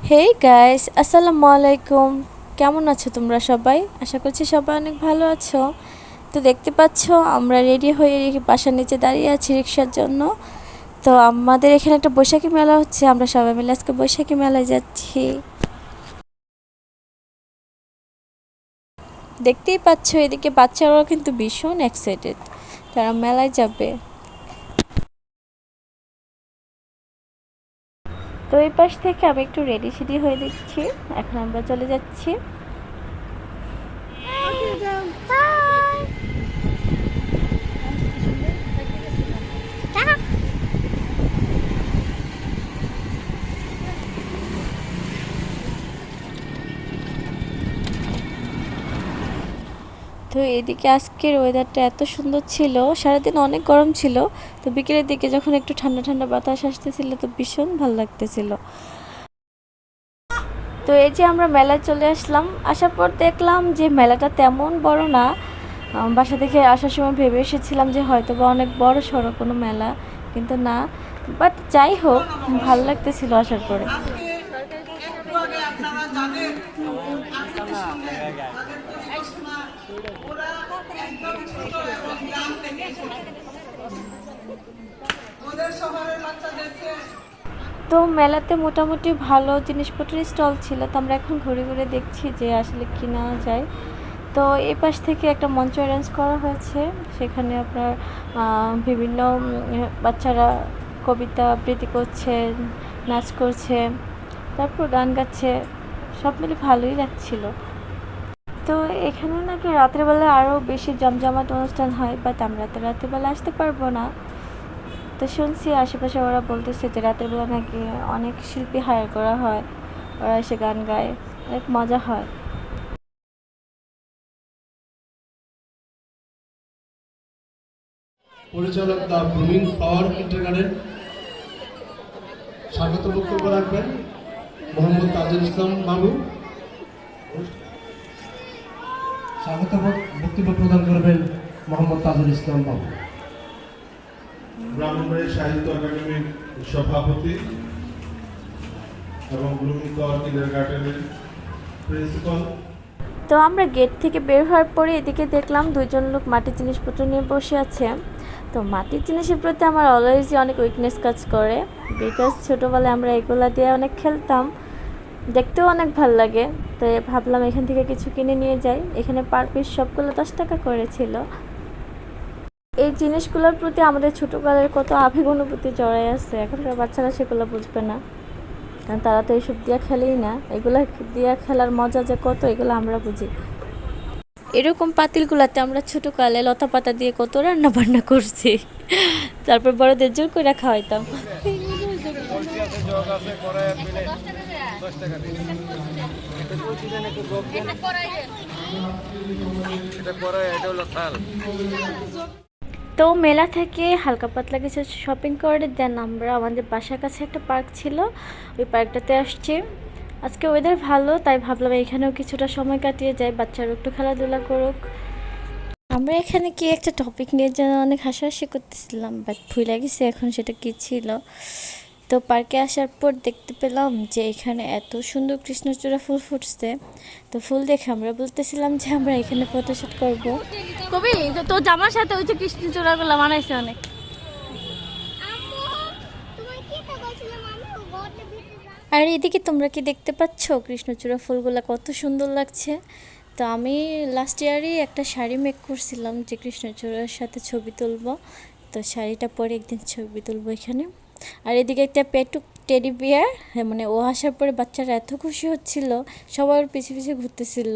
Hey guys, আসসালামু আলাইকুম। কেমন আছো তোমরা সবাই? আশা করছি সবাই অনেক ভালো আছো। তো দেখতে পাচ্ছ আমরা রেডি হয়ে বাসার নিচে দাঁড়িয়ে আছি রিক্সার জন্য। তো আমাদের এখানে একটা বৈশাখী মেলা হচ্ছে, আমরা সবাই মিলে আজকে বৈশাখী মেলায় যাচ্ছি। দেখতেই পাচ্ছ এদিকে বাচ্চারাও কিন্তু ভীষণ এক্সাইটেড, তারা মেলায় যাবে। তো এই পাশ থেকে আমি একটু রেডি সেডি হয়ে দিচ্ছি, এখন আমরা চলে যাচ্ছি। তো এদিকে আজকের ওয়েদারটা এত সুন্দর ছিল, সারাদিন অনেক গরম ছিল। তো বিকেলের দিকে যখন একটু ঠান্ডা ঠান্ডা বাতাস আসতেছিল তো ভীষণ ভালো লাগতেছিল। তো এই যে আমরা মেলায় চলে আসলাম, আসার পর দেখলাম যে মেলাটা তেমন বড় না। বাসা থেকে আসার সময় ভেবে এসেছিলাম যে হয়তো বা অনেক বড় সড়ো কোনো মেলা, কিন্তু না। বাট যাই হোক, ভালো লাগতেছিল আসার পরে। তো মেলাতে মোটামুটি ভালো জিনিসপত্রের স্টল ছিল, তো আমরা এখন ঘুরে ঘুরে দেখছি যে আসলে কি নেওয়া যায়। তো এই পাশ থেকে একটা মঞ্চ অ্যারেঞ্জ করা হয়েছে, সেখানে আপনার বিভিন্ন বাচ্চারা কবিতা আবৃত্তি করছে, নাচ করছে, তারপর গান গাচ্ছে, সব মিলে ভালোই লাগছিল। তো এখানে নাকি রাত্রেবেলা আরও বেশি জমজমাট অনুষ্ঠান হয়, বাট আমরা তো রাত্রেবেলা আসতে পারবো না। তো শুনছি আশেপাশে ওরা বলতেছে যে রাতের বেলা নাকি অনেক শিল্পী হায়ার করা হয়, ওরা এসে গান গায়, অনেক মজা হয়। পরিচালক দ্য ব্লুমিং ফ্লাওয়ার কিন্ডারগার্টেন স্বাগত বক্তব্য রাখবেন মোহাম্মদ তাজুল ইসলাম বাবু। স্বাগত বক্তব্য প্রদান করবেন মোহাম্মদ তাজুল ইসলাম বাবু, ব্রাহ্মণবাড়িয়া সাহিত্য একাডেমির সভাপতি এবং ব্লুমিং ফ্লাওয়ার কিন্ডারগার্টেনের প্রিন্সিপাল। তো আমরা গেট থেকে বের হওয়ার পরে এদিকে দেখলাম দুইজন লোক মাটির জিনিসপত্র নিয়ে বসে আছে। তো মাটির জিনিসের প্রতি আমার অলওয়েজই অনেক উইকনেস কাজ করে, বিকজ ছোটোবেলায় আমরা এগুলা দিয়ে অনেক খেলতাম, দেখতেও অনেক ভাল লাগে। তো ভাবলাম এখান থেকে কিছু কিনে নিয়ে যাই। এখানে পার পিস সবগুলো 10 টাকা করেছিল। এই জিনিসগুলোর প্রতি আমাদের ছোটোকালের কত আবেগ অনুভূতি জড়াই আছে, এখনকার বাচ্চারা সেগুলো বুঝবে না, কারণ তারা তো এইসব দিয়ে খেলেই না। এগুলো দিয়ে খেলার মজা যে কত, এগুলো আমরা বুঝি। এরকম পাতিলগুলাতে আমরা ছোটোকালে লতা পাতা দিয়ে কত রান্না বান্না করছি, তারপর বড়দের জোর করে খাওয়াইতাম। তো মেলা থেকে হালকা পাতলা কিছু শপিং করে দেন আমরা আমাদের বাসার কাছে একটা পার্ক ছিল, ওই পার্কটাতে আসছি। আজকে ওয়েদার ভালো, তাই ভাবলাম এখানেও কিছুটা সময় কাটিয়ে যায়, বাচ্চারা একটু খেলাধুলা করুক। আমরা এখানে কি একটা টপিক নিয়ে যেন অনেক হাসাহাসি করতেছিলাম, বাট ভুলে গেছি এখন সেটা কি ছিল। তো পার্কে আসার পর দেখতে পেলাম যে এখানে এত সুন্দর কৃষ্ণচূড়া ফুল ফুটছে। তো ফুল দেখে আমরা বলতেছিলাম যে আমরা এখানে ফটোশ্যুট করব। কবি তো জামার সাথে ওই যে কৃষ্ণচূড়াগুলো বানাইছে অনেক। আর এদিকে তোমরা কি দেখতে পাচ্ছ কৃষ্ণচূড়া ফুলগুলো কত সুন্দর লাগছে। তো আমি লাস্ট ইয়ারই একটা শাড়ি মেক করছিলাম যে কৃষ্ণচূড়ার সাথে ছবি তুলব। তো শাড়িটা পরে একদিন ছবি তুলব এখানে। আর এদিকে একটা পেটুক টেডি বিয়ার, মানে ও আসার পরে বাচ্চারা এত খুশি হচ্ছিল, সবার পিছে পিছে ঘুরতেছিল,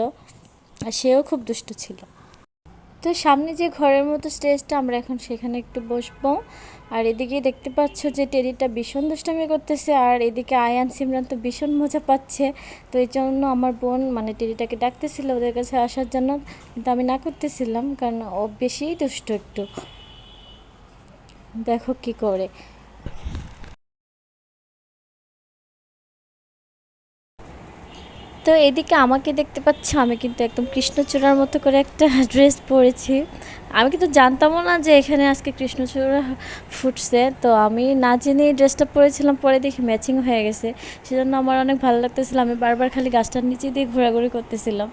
আর সেও খুব দুষ্ট ছিল। তো সামনে যে ঘরের মতো স্টেজটা, আমরা এখন সেখানে একটু বসবো। আর এদিকে দেখতে পাচ্ছ যে টেডিটা ভীষণ দুষ্টামি করতেছে, আর এদিকে আয়ান সিমরান তো ভীষণ মজা পাচ্ছে। তো এই জন্য আমার বোন মানে টেডিটাকে ডাকতেছিল ওদের কাছে আসার জন্য, কিন্তু আমি না করতেছিলাম কারণ ও বেশিই দুষ্ট একটু। দেখো কি করে। তো এদিকে আমাকে দেখতে পাচ্ছ, আমি কিন্তু একদম কৃষ্ণচূড়ার মতো করে একটা ড্রেস পরেছি। আমি কিন্তু জানতামও না যে এখানে আজকে কৃষ্ণচূড়া ফুটছে, তো আমি না জেনেই ড্রেসটা পরেছিলাম, পরে দেখি ম্যাচিং হয়ে গেছে। সেজন্য আমার অনেক ভালো লাগতেছিল, আমি বারবার খালি গাছটার নিচে দিয়ে ঘোরাঘুরি করতেছিলাম।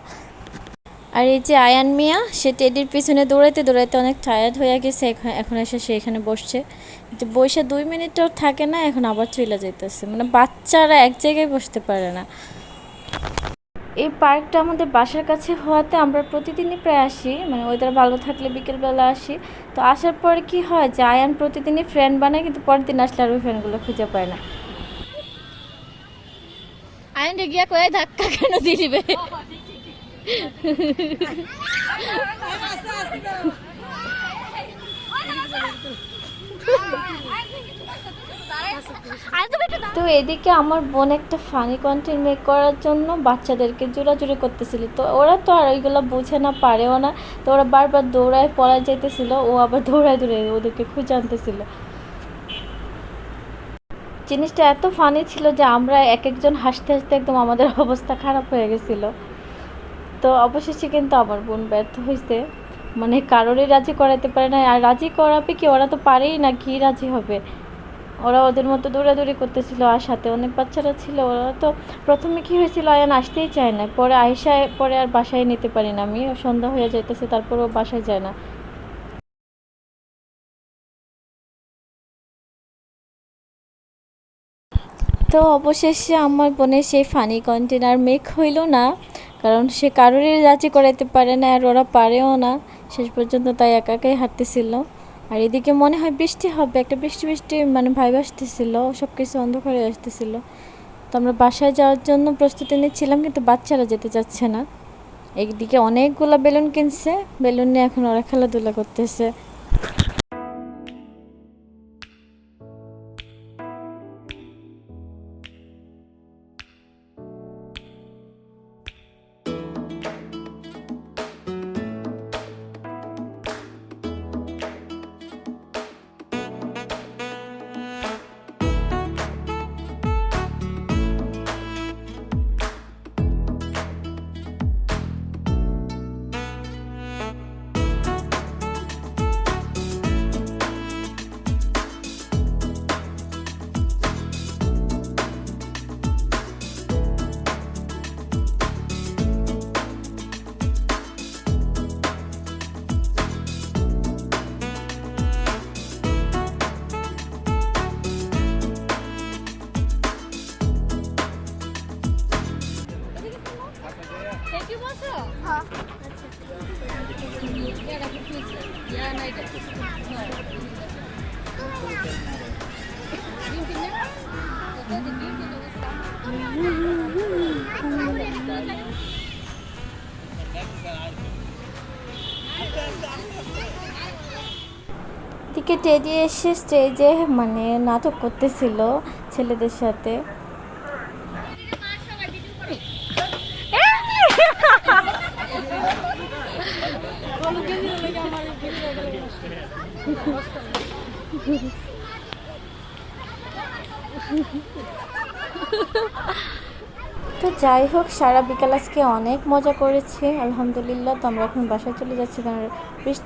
আর এই যে আয়ান মিয়া, সে টেডির পিছনে দৌড়াইতে দৌড়াইতে অনেক টায়ার্ড হয়ে গেছে, এখন এসে সে এখানে বসছে। কিন্তু বসে 2 মিনিটও থাকে না, এখন আবার চলে যাইতেছে। মানে বাচ্চারা এক জায়গায় বসতে পারে না। এই পার্কটা আমাদের বাসার কাছে হওয়াতে আমরা প্রতিদিনই প্রায় আসি, মানে ওয়েদার ভালো থাকলে বিকেলবেলা আসি। তো আসার পরে কি হয় যে আয়ান প্রতিদিনই ফ্রেন্ড বানায়, কিন্তু পরের দিন আসলে আর ওই ফ্রেন্ডগুলো খুঁজে পায় না। আয়ান গিয়া কয়ে ধাক্কা কেন দিবে? তো এদিকে আমার বোন একটা ফানি কন্টেন্ট মেক করার জন্য বাচ্চাদেরকে জোরাজুরি করতেছিল। তো ওরা তো আর ওইগুলো বুঝে না, পারেও না। তো ওরা বারবার দৌড়ায় পড়া যাইতেছিল, ও আবার দৌড়ায় দৌড়ায় ওদেরকে খুঁজে আনতেছিল। জিনিসটা এত ফানি ছিল যে আমরা এক একজন হাসতে হাসতে একদম আমাদের অবস্থা খারাপ হয়ে গেছিল। তো অবশেষে কিন্তু আমার বোন ব্যর্থ হয়েছে, মানে কারোরই রাজি করাতে পারে না। আর রাজি করাবে কি, ওরা তো পারেই না, কি রাজি হবে। ওরা ওদের মতো দৌড়াদৌড়ি করতেছিল, আর সাথে অনেক বাচ্চারা ছিল। ওরা তো প্রথমে কি হয়েছিল, আয়ান আসতেই চায় না, পরে আইসায় পরে আর বাসায় নিতে পারি না আমি, সন্ধ্যা হয়ে যাইতেছে তারপরেও বাসায় যায় না। তো অবশেষে আমার বোনের সেই ফানি কন্টেন্ট আর মেক হইল না, কারণ সে কারোরই রাজি করাইতে পারে না, আর ওরা পারেও না। শেষ পর্যন্ত তাই একা একাই হাঁটতেছিল। আর এদিকে মনে হয় বৃষ্টি হবে, একটা বৃষ্টি বৃষ্টি মানে ভাইব আসতেছিল, সব কিছু অন্ধকারে আসতেছিল। তো আমরা বাসায় যাওয়ার জন্য প্রস্তুতি নিচ্ছিলাম, কিন্তু বাচ্চারা যেতে চাচ্ছে না। এইদিকে অনেকগুলো বেলুন কিনছে, বেলুন নিয়ে এখন ওরা খেলাধুলা করতেছে। দিকে টেডি এসে স্টেজে মানে নাটক করতেছিল ছেলেদের সাথে। তো যাই হোক, সারা বিকাল আজকে অনেক মজা করেছি আলহামদুলিল্লাহ। তো আমরা এখন বাসায় চলে যাচ্ছি, কারণ বৃষ্টি